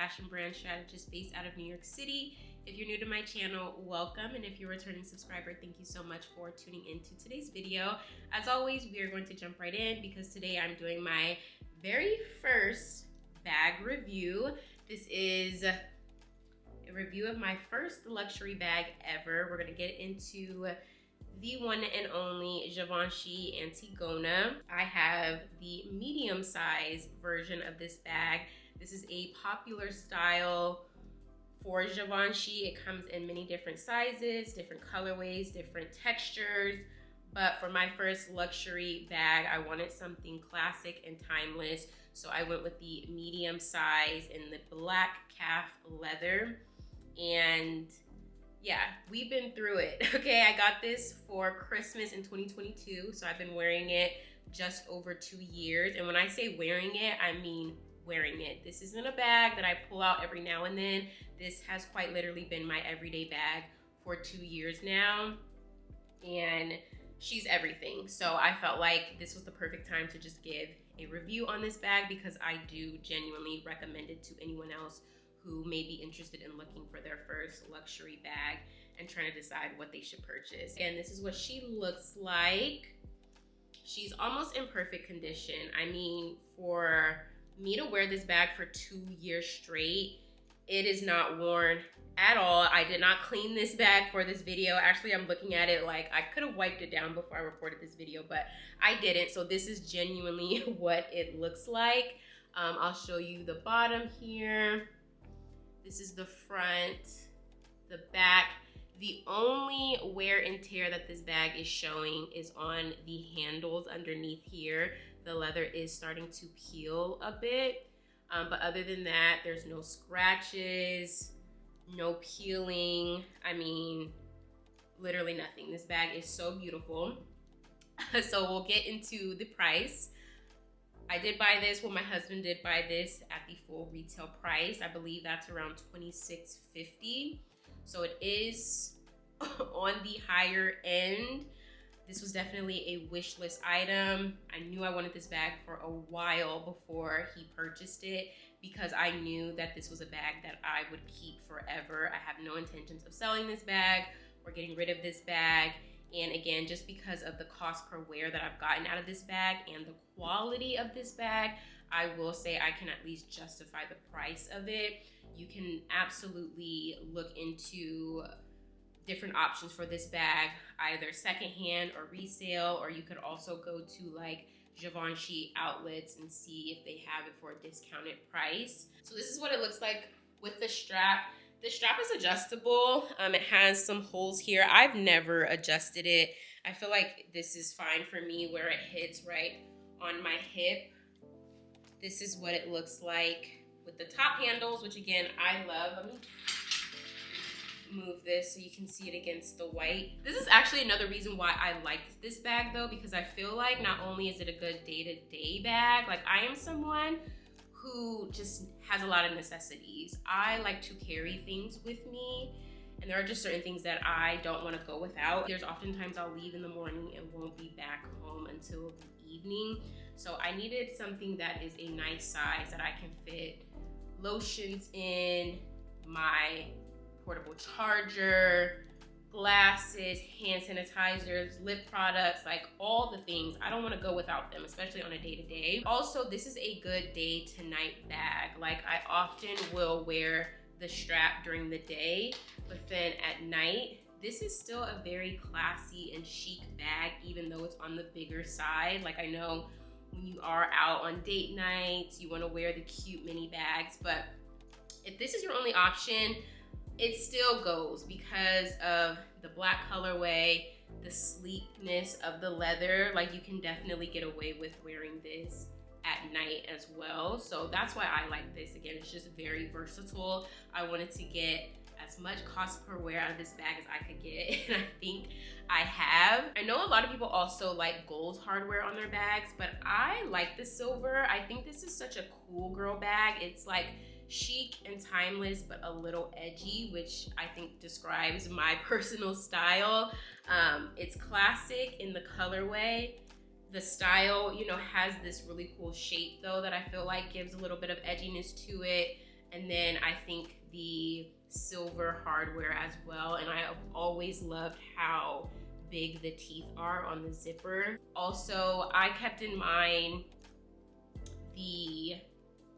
fashion brand strategist based out of New York City. If you're new to my channel, welcome. And if you're a returning subscriber, thank you so much for tuning into today's video. As always, we are going to jump right in because today I'm doing my very first bag review. This is a review of my first luxury bag ever. We're gonna get into the one and only Givenchy Antigona. I have the medium size version of this bag. This is a popular style for Givenchy. It comes in many different sizes, different colorways, different textures. But for my first luxury bag, I wanted something classic and timeless. So I went with the medium size in the black calf leather. And yeah, we've been through it. Okay, I got this for Christmas in 2022. So I've been wearing it just over 2 years. And when I say wearing it, I mean wearing it. This isn't a bag that I pull out every now and then. This has quite literally been my everyday bag for 2 years now. And she's everything. So I felt like this was the perfect time to just give a review on this bag because I do genuinely recommend it to anyone else who may be interested in looking for their first luxury bag and trying to decide what they should purchase. And this is what she looks like. She's almost in perfect condition. I mean, for me to wear this bag for 2 years straight, it is not worn at all. I did not clean this bag for this video. Actually, I'm looking at it like I could have wiped it down before I recorded this video, but I didn't. So this is genuinely what it looks like. I'll show you the bottom here. This is the front, the back. The only wear and tear that this bag is showing is on the handles underneath here. The leather is starting to peel a bit. But other than that, there's no scratches, no peeling. I mean, literally nothing. This bag is so beautiful. So we'll get into the price. I did buy this, well, my husband did buy this at the full retail price. I believe that's around $26.50. So it is on the higher end. This was definitely a wish list item. I knew I wanted this bag for a while before he purchased it because I knew that this was a bag that I would keep forever. I have no intentions of selling this bag or getting rid of this bag. And again, just because of the cost per wear that I've gotten out of this bag and the quality of this bag, I will say I can at least justify the price of it. You can absolutely look into different options for this bag, either secondhand or resale, or you could also go to like Givenchy outlets and see if they have it for a discounted price. So this is what it looks like with the strap. The strap is adjustable. It has some holes here. I've never adjusted it. I feel like this is fine for me where it hits right on my hip. This is what it looks like with the top handles, which again, I love. Let me move this so you can see it against the white. This is actually another reason why I liked this bag though, because I feel like not only is it a good day-to-day bag, like I am someone who just has a lot of necessities. I like to carry things with me, and there are just certain things that I don't want to go without. There's oftentimes I'll leave in the morning and won't be back home until the evening. So I needed something that is a nice size that I can fit lotions in, my portable charger, glasses, hand sanitizers, lip products, like all the things. I don't want to go without them, especially on a day-to-day. Also, this is a good day to night bag. Like I often will wear the strap during the day, but then at night, this is still a very classy and chic bag, even though it's on the bigger side. Like I know when you are out on date nights, you want to wear the cute mini bags, but if this is your only option, it still goes because of the black colorway, the sleekness of the leather. Like you can definitely get away with wearing this at night as well. So that's why I like this. Again, it's just very versatile. I wanted to get as much cost per wear out of this bag as I could get, and I think I have. I know a lot of people also like gold hardware on their bags, but I like the silver. I think this is such a cool girl bag. It's like chic and timeless, but a little edgy, which I think describes my personal style. It's classic in the colorway. The style, you know, has this really cool shape though that I feel like gives a little bit of edginess to it. And then I think the silver hardware as well. And I have always loved how big the teeth are on the zipper. Also, I kept in mind the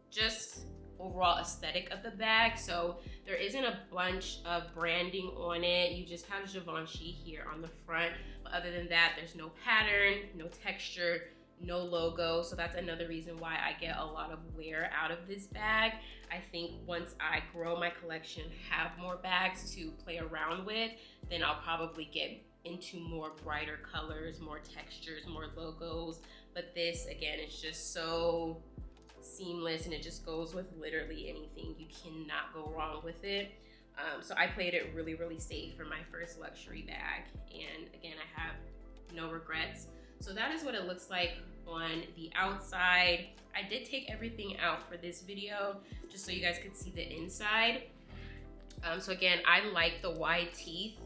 just overall aesthetic of the bag. So there isn't a bunch of branding on it. You just have Givenchy here on the front. But other than that, there's no pattern, no texture, no logo. So that's another reason why I get a lot of wear out of this bag. I think once I grow my collection, have more bags to play around with, then I'll probably get into more brighter colors, more textures, more logos. But this, again, is just so seamless, and it just goes with literally anything. You cannot go wrong with it. So I played it really, really safe for my first luxury bag. And again, I have no regrets. So that is what it looks like on the outside. I did take everything out for this video just so you guys could see the inside. So again, I like the wide teeth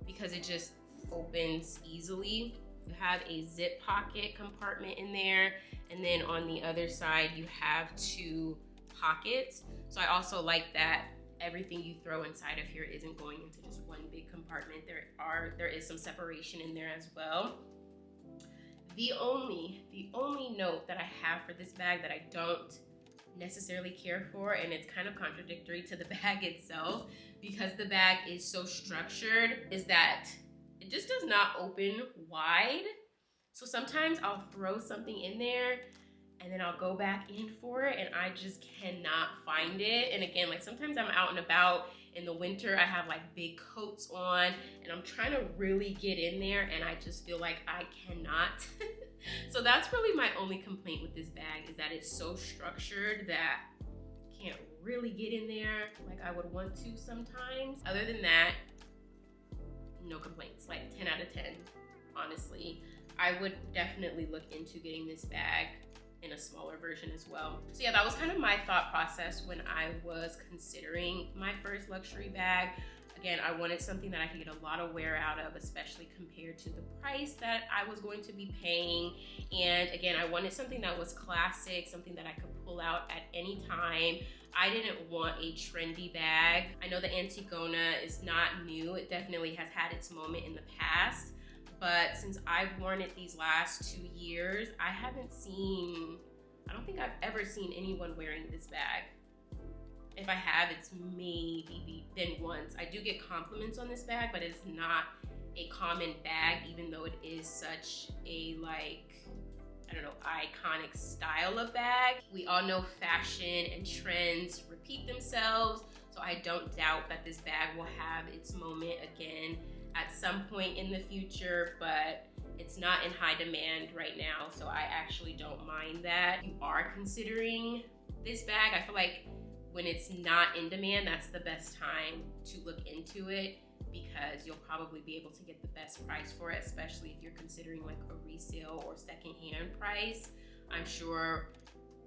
because it just opens easily. You have a zip pocket compartment in there, and then on the other side you have 2 pockets. So I also like that everything you throw inside of here isn't going into just one big compartment. There is some separation in there as well. The only note that I have for this bag that I don't necessarily care for, and it's kind of contradictory to the bag itself because the bag is so structured, is that it just does not open wide. So sometimes I'll throw something in there and then I'll go back in for it and I just cannot find it. And again, like sometimes I'm out and about in the winter, I have like big coats on and I'm trying to really get in there and I just feel like I cannot. So that's really my only complaint with this bag, is that it's so structured that I can't really get in there like I would want to sometimes. Other than that, no complaints, like 10 out of 10, honestly. I would definitely look into getting this bag in a smaller version as well. So yeah, that was kind of my thought process when I was considering my first luxury bag. Again, I wanted something that I could get a lot of wear out of, especially compared to the price that I was going to be paying. And again, I wanted something that was classic, something that I could pull out at any time. I didn't want a trendy bag. I know the Antigona is not new. It definitely has had its moment in the past. But since I've worn it these last 2 years, I don't think I've ever seen anyone wearing this bag. If I have, it's maybe been once. I do get compliments on this bag, but it's not a common bag, even though it is such a, like, I don't know, iconic style of bag. We all know fashion and trends repeat themselves, so I don't doubt that this bag will have its moment again at some point in the future, but it's not in high demand right now, so I actually don't mind that. If you are considering this bag, I feel like when it's not in demand, that's the best time to look into it, because you'll probably be able to get the best price for it, especially if you're considering like a resale or secondhand price. I'm sure,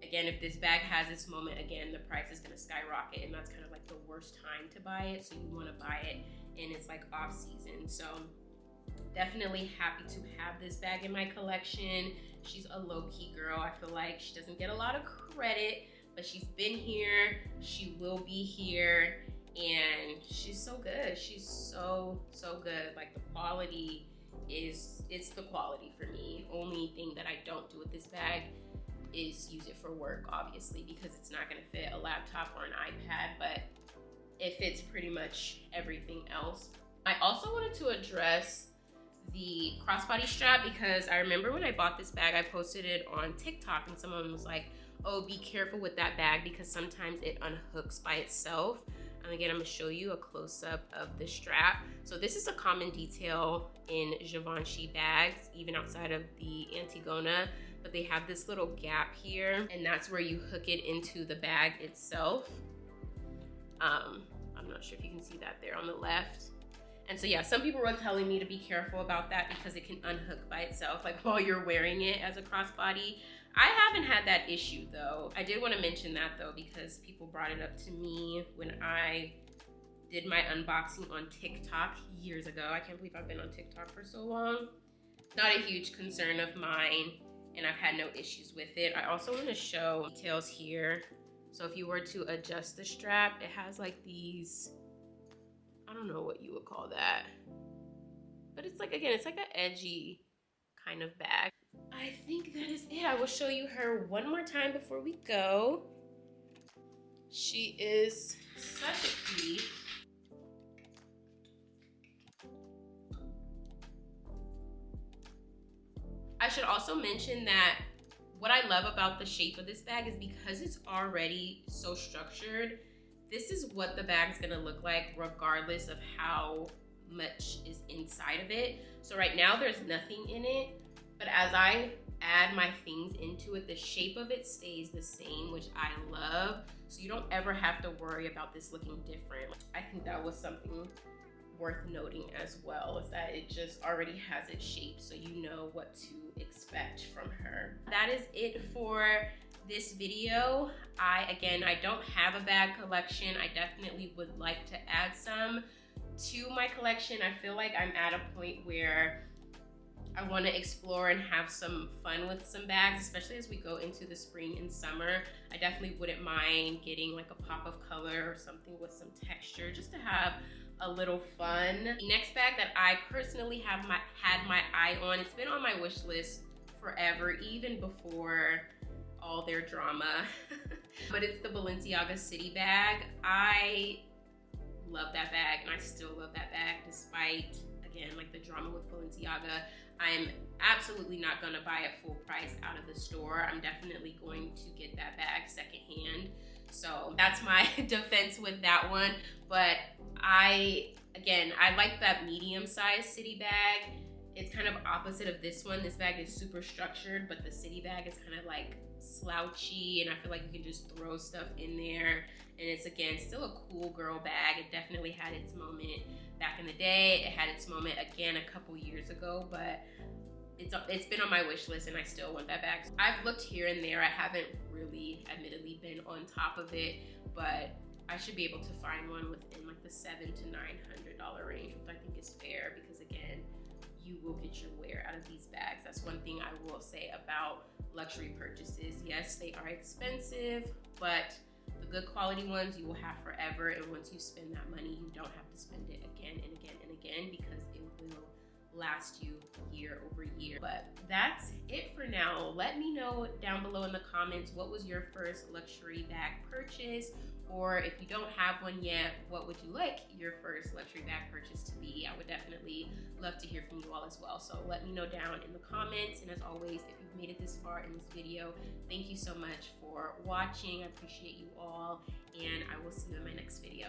again, if this bag has its moment again, the price is gonna skyrocket, and that's kind of like the worst time to buy it. So you wanna buy it and it's like off season. So definitely happy to have this bag in my collection. She's a low-key girl. I feel like she doesn't get a lot of credit, but she's been here, she will be here, and she's so good. She's so good. Like, the quality it's the quality for me. Only thing that I don't do with this bag is use it for work, obviously, because it's not gonna fit a laptop or an iPad, but it fits pretty much everything else. I also wanted to address the crossbody strap, because I remember when I bought this bag, I posted it on TikTok and someone was like, oh, be careful with that bag because sometimes it unhooks by itself. And again, I'm gonna show you a close-up of the strap. So this is a common detail in Givenchy bags, even outside of the Antigona, but they have this little gap here, and that's where you hook it into the bag itself. I'm not sure if you can see that there on the left. And so yeah, some people were telling me to be careful about that because it can unhook by itself, like while you're wearing it as a crossbody. I haven't had that issue though. I did want to mention that though, because people brought it up to me when I did my unboxing on TikTok years ago. I can't believe I've been on TikTok for so long. Not a huge concern of mine, and I've had no issues with it. I also want to show details here. So if you were to adjust the strap, it has like these, I don't know what you would call that, but it's like, again, it's like an edgy kind of bag. I think that is it. I will show you her one more time before we go. She is such a cutie. I should also mention that what I love about the shape of this bag is because it's already so structured, this is what the bag's gonna look like regardless of how much is inside of it. So right now there's nothing in it, but as I add my things into it, the shape of it stays the same, which I love. So you don't ever have to worry about this looking different. I think that was something worth noting as well, is that it just already has its shape, so you know what to expect from her. That is it for this video. Again, I don't have a bag collection. I definitely would like to add some to my collection. I feel like I'm at a point where I want to explore and have some fun with some bags, especially as we go into the spring and summer. I definitely wouldn't mind getting like a pop of color or something with some texture, just to have a little fun. The next bag that I personally had my eye on, it's been on my wish list forever, even before all their drama, but it's the Balenciaga City bag. I love that bag, and I still love that bag despite, again, like the drama with Balenciaga. I'm absolutely not gonna buy it full price out of the store. I'm definitely going to get that bag secondhand. So that's my defense with that one. But I like that medium-sized City bag. It's kind of opposite of this one. This bag is super structured, but the City bag is kind of like slouchy, and I feel like you can just throw stuff in there. And it's, again, still a cool girl bag. It definitely had its moment back in the day. It had its moment again a couple years ago, but it's been on my wish list, and I still want that bag. I've looked here and there. I haven't really, admittedly, been on top of it, but I should be able to find one within like the $700 to $900 range, which I think is fair, because again, you will get your wear out of these bags. That's one thing I will say about luxury purchases. Yes, they are expensive, but the good quality ones you will have forever, and once you spend that money, you don't have to spend it again and again and again, because it will last you year over year. But that's it for now. Let me know down below in the comments, what was your first luxury bag purchase? Or if you don't have one yet, what would you like your first luxury bag purchase to be? I would definitely love to hear from you all as well. So let me know down in the comments. And as always, if you've made it this far in this video, thank you so much for watching. I appreciate you all, and I will see you in my next video.